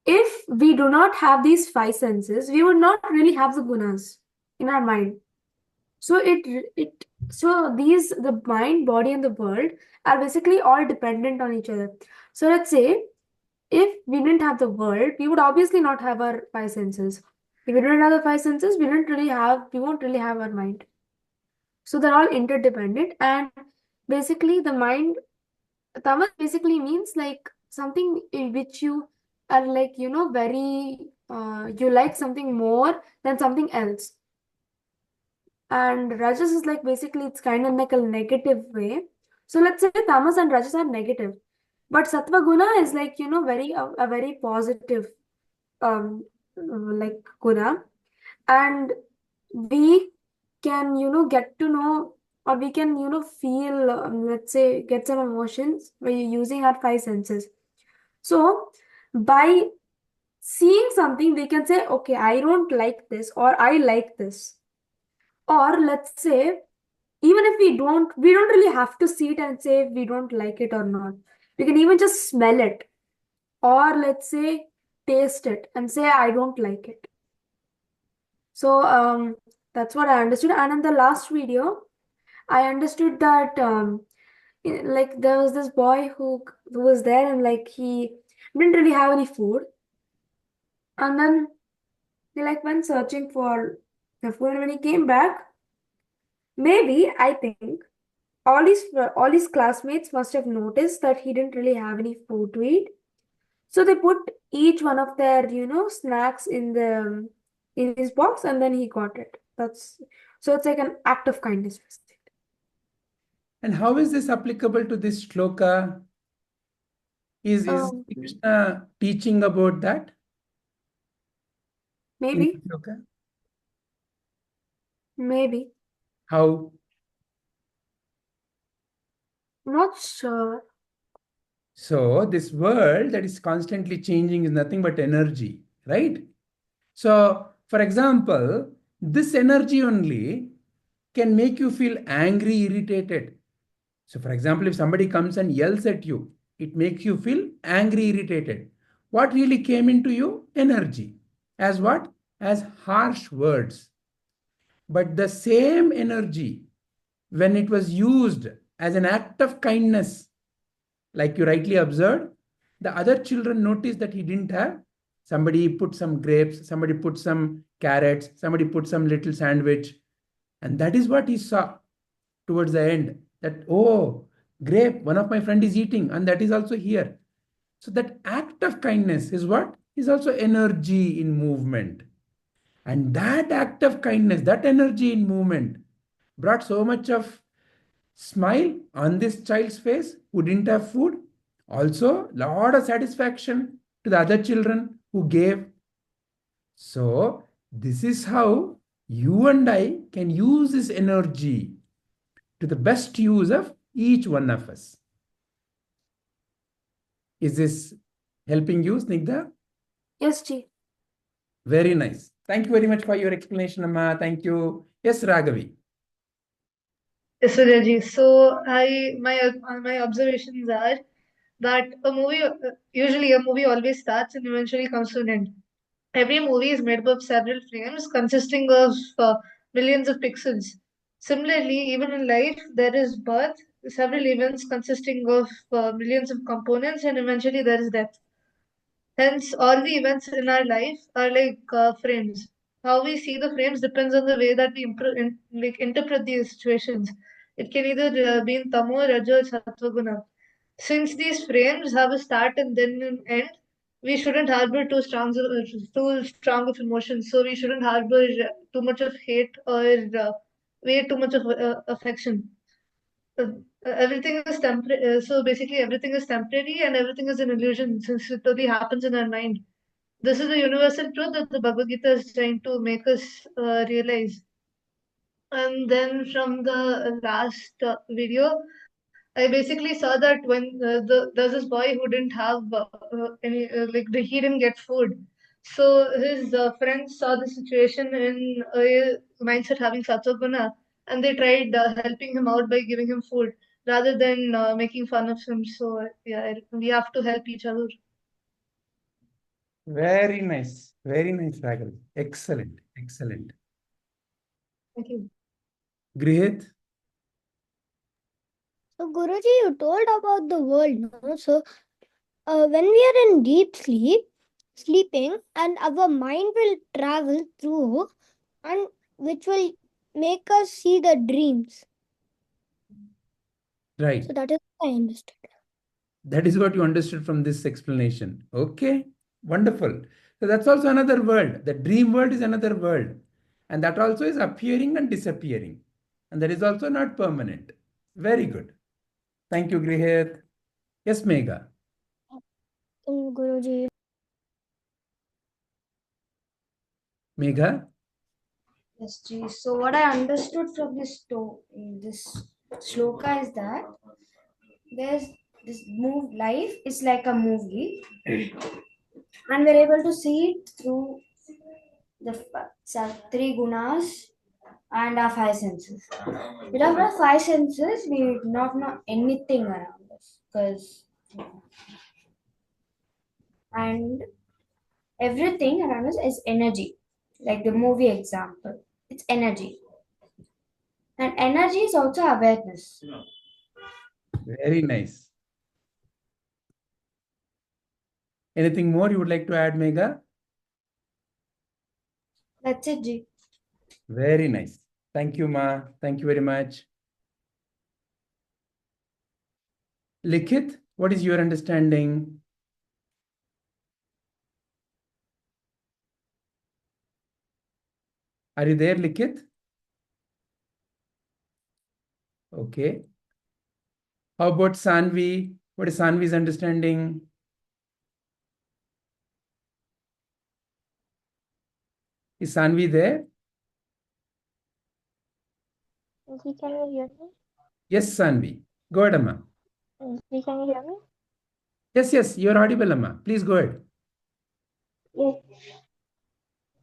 if we do not have these five senses, we would not really have the gunas in our mind. So the mind, body, and the world are basically all dependent on each other. So let's say if we didn't have the world, we would obviously not have our five senses. If we didn't have the five senses, we won't really have our mind. So they're all interdependent, and basically the mind, tamas basically means like something in which you are like, very, you like something more than something else. And rajas is like basically it's kind of like a negative way. So let's say tamas and rajas are negative, but sattva guna is like, a very positive like guna, and we can get to know, or we can feel, let's say get some emotions by using our five senses. So by seeing something we can say, okay, I don't like this, or I like this. Or let's say even if we don't really have to see it and say if we don't like it or not. We can even just smell it, or let's say taste it and say I don't like it. So that's what I understood. And in the last video, I understood that like there was this boy who was there, and like he didn't really have any food, and then he like went searching for the food, and when he came back, maybe I think all his classmates must have noticed that he didn't really have any food to eat. So they put each one of their, snacks in his box, and then he got it. So it's like an act of kindness. And how is this applicable to this shloka? Is Krishna teaching about that? Maybe. Maybe. How? Not sure. So this world that is constantly changing is nothing but energy, right? So, for example, this energy only can make you feel angry, irritated. So, for example, if somebody comes and yells at you, it makes you feel angry, irritated. What really came into you? Energy. As what? As harsh words. But the same energy, when it was used as an act of kindness, like you rightly observed, the other children noticed that he didn't have. Somebody put some grapes, somebody put some carrots, somebody put some little sandwich. And that is what he saw towards the end. That, oh, grape, one of my friend is eating, and that is also here. So that act of kindness is what? Is also energy in movement. And that act of kindness, that energy in movement brought so much of smile on this child's face who didn't have food. Also, lot of satisfaction to the other children who gave. So, this is how you and I can use this energy to the best use of each one of us. Is this helping you, Snigdha? Yes, Ji. Very nice. Thank you very much for your explanation, Amma. Thank you. Yes, Raghavi. Yes, Vidya. So my observations are that usually a movie always starts and eventually comes to an end. Every movie is made up of several frames consisting of millions of pixels. Similarly, even in life, there is birth, several events consisting of millions of components, and eventually there is death. Hence, all the events in our life are like frames. How we see the frames depends on the way that we interpret these situations. It can either be in Tamo, Raja, or Sattva Guna. Since these frames have a start and then an end, we shouldn't harbor too strong of emotions. So we shouldn't harbor too much of hate or way too much of affection. Uh, Everything is temporary. So basically, everything is temporary and everything is an illusion since it only happens in our mind. This is a universal truth that the Bhagavad Gita is trying to make us realize. And then from the last video, I basically saw that when there's this boy who didn't have he didn't get food. So his friends saw the situation in a mindset having sattva and they tried helping him out by giving him food rather than making fun of him. So yeah, we have to help each other. Very nice, Raghav. Excellent, excellent. Thank you. Grihit? So, Guruji, you told about the world, no? So, when we are in deep sleeping, and our mind will travel through, and which will make us see the dreams. Right. So, that is what I understood. That is what you understood from this explanation. Okay, wonderful. So that's also another world. The dream world is another world. And that also is appearing and disappearing. And that is also not permanent. Very good. Thank you, Grihit. Yes, Megha. Guruji. Megha? Yes, Ji. So what I understood from this shloka is that there's this life is like a movie, and we're able to see it through the three gunas and our five senses. Without our five senses, we would not know anything around us, and everything around us is energy. Like the movie example, it's energy, and energy is also awareness. Very nice. Anything more you would like to add, Megha? That's it, Ji. Very nice. Thank you, Ma. Thank you very much. Likhit, what is your understanding? Are you there, Likhit? Okay. How about Sanvi? What is Sanvi's understanding? Is Sanvi there? Can you hear me? Yes, Sanvi. Go ahead, Amma. Can you hear me? Yes, you're audible, Amma. Please go ahead. Yes.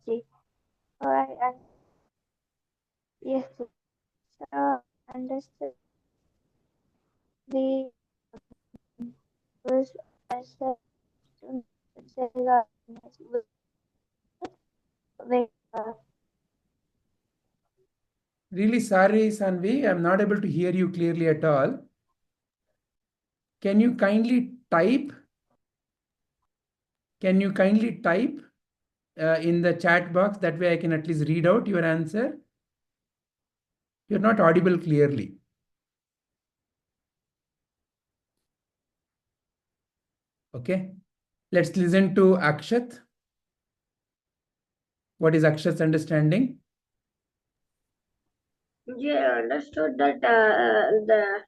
See. Yes. Understood the first aspect. Really sorry, Sanvi. I'm not able to hear you clearly at all. Can you kindly type? Can you kindly type in the chat box? That way I can at least read out your answer. You're not audible clearly. Okay. Let's listen to Akshat. What is Akshat's understanding? Yeah, I understood that the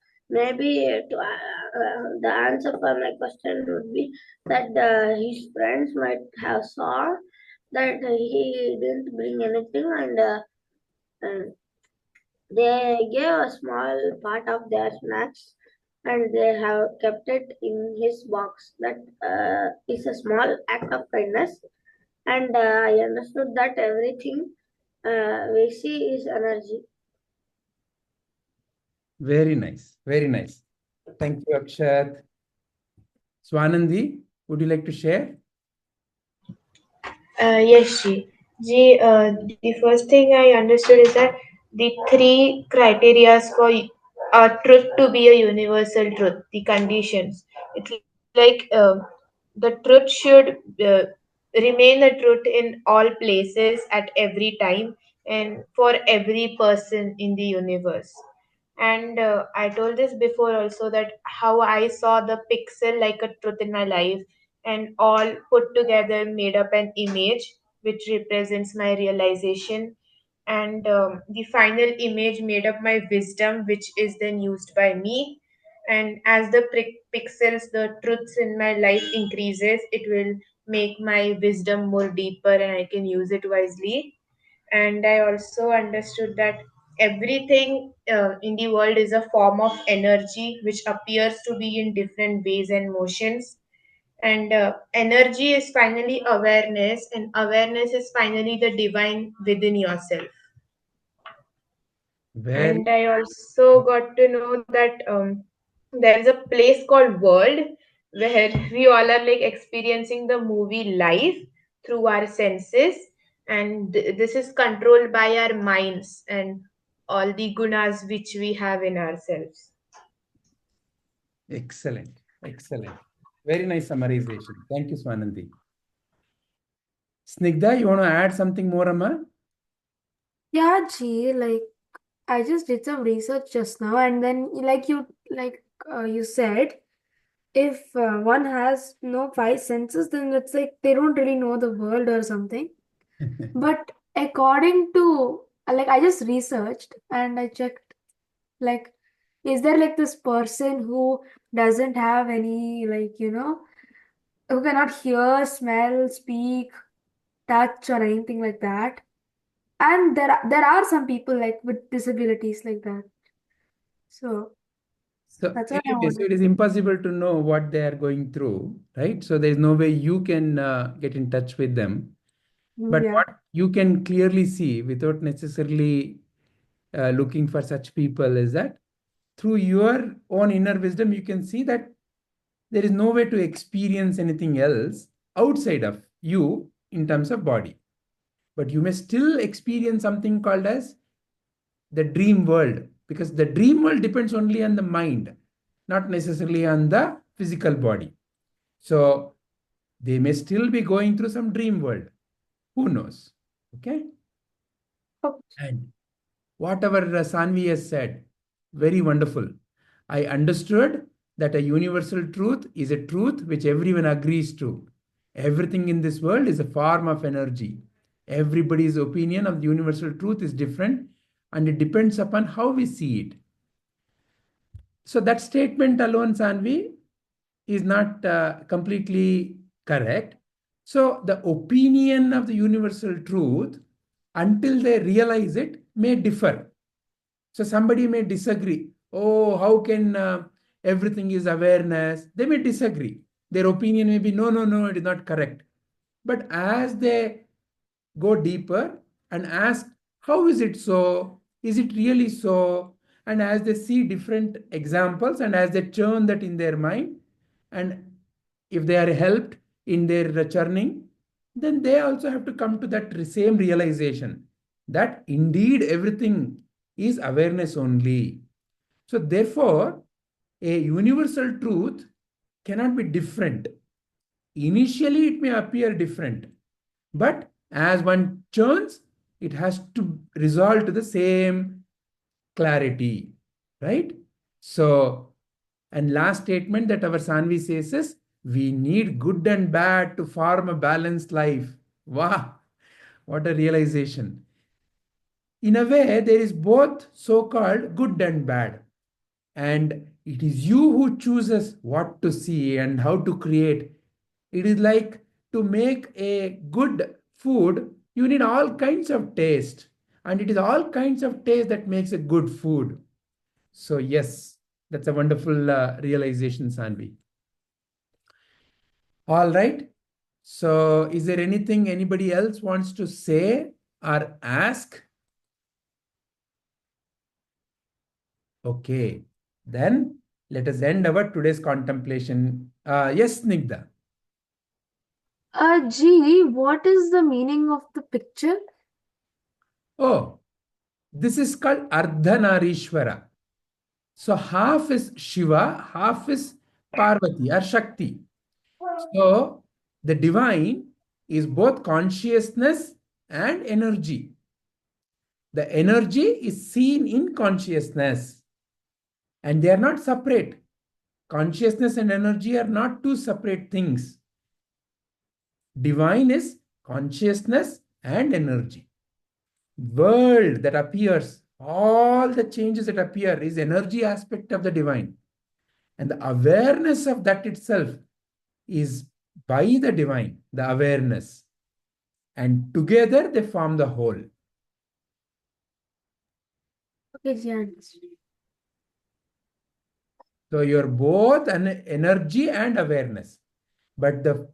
answer for my question would be that his friends might have saw that he didn't bring anything, and they gave a small part of their snacks and they have kept it in his box. That is a small act of kindness, and I understood that everything we see is energy. Very nice. Very nice. Thank you, Akshat. Swanandi, would you like to share? Yes, Ji. Ji, the first thing I understood is that the three criterias for a truth to be a universal truth, the conditions. It's like the truth should remain the truth in all places at every time and for every person in the universe. And I told this before also that how I saw the pixel like a truth in my life, and all put together made up an image which represents my realization. And the final image made up my wisdom, which is then used by me. And as the pixels, the truths in my life increases, it will make my wisdom more deeper and I can use it wisely. And I also understood that everything in the world is a form of energy which appears to be in different ways and motions. And energy is finally awareness, and awareness is finally the divine within yourself. Very And I also got to know that there is a place called world where we all are like experiencing the movie live through our senses, and this is controlled by our minds and all the gunas which we have in ourselves. excellent. Excellent. Very nice summarization. Thank you, Swanandi. Snigdha, you want to add something more, Amma? Yeah, Ji, like I just did some research just now, and then you said, if one has no five senses, then it's like they don't really know the world or something. But according to like I just researched and I checked, like, is there like this person who doesn't have any, like, who cannot hear, smell, speak, touch, or anything like that? And there are some people like with disabilities like that. So So that's what I anyway, so wanted. it is impossible to know what they are going through, right? So there is no way you can get in touch with them. But Yeah. what you can clearly see without necessarily looking for such people is that through your own inner wisdom, you can see that there is no way to experience anything else outside of you in terms of body. But you may still experience something called as the dream world, because the dream world depends only on the mind, not necessarily on the physical body. So they may still be going through some dream world. Who knows? Okay. And whatever Sanvi has said, very wonderful. I understood that a universal truth is a truth which everyone agrees to. Everything in this world is a form of energy. Everybody's opinion of the universal truth is different, and it depends upon how we see it. So that statement alone, Sanvi, is not completely correct. So the opinion of the universal truth, until they realize it, may differ. So somebody may disagree. Oh, how can everything is awareness? They may disagree. Their opinion may be no, no, no, it is not correct. But as they go deeper and ask, how is it so? Is it really so? And as they see different examples and as they churn that in their mind, and if they are helped in their churning, then they also have to come to that same realization that indeed everything is awareness only. So, therefore, a universal truth cannot be different. Initially, it may appear different, but as one churns, it has to resolve to the same clarity, right? So, and last statement that our Sanvi says is, we need good and bad to form a balanced life. Wow, what a realization. In a way, there is both so-called good and bad. And it is you who chooses what to see and how to create. It is like to make a good food, you need all kinds of taste. And it is all kinds of taste that makes a good food. So, yes, that's a wonderful realization, Sanvi. All right. So, is there anything anybody else wants to say or ask? Okay. Then let us end our today's contemplation. Yes, Snigdha. G, what is the meaning of the picture? Oh, this is called Ardhanarishwara. So half is Shiva, half is Parvati or Shakti. So the divine is both consciousness and energy. The energy is seen in consciousness and they are not separate. Consciousness and energy are not two separate things. Divine is consciousness and energy. World that appears, all the changes that appear is energy aspect of the divine. And the awareness of that itself is by the divine, the awareness. And together they form the whole. Okay, G, I understand. So you're both an energy and awareness. But the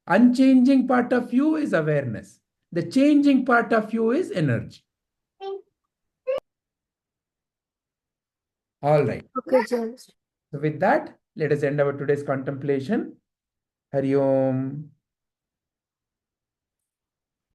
unchanging part of you is awareness. The changing part of you is energy. All right. Okay, G, I understand. So with that, let us end our today's contemplation. Hari Om.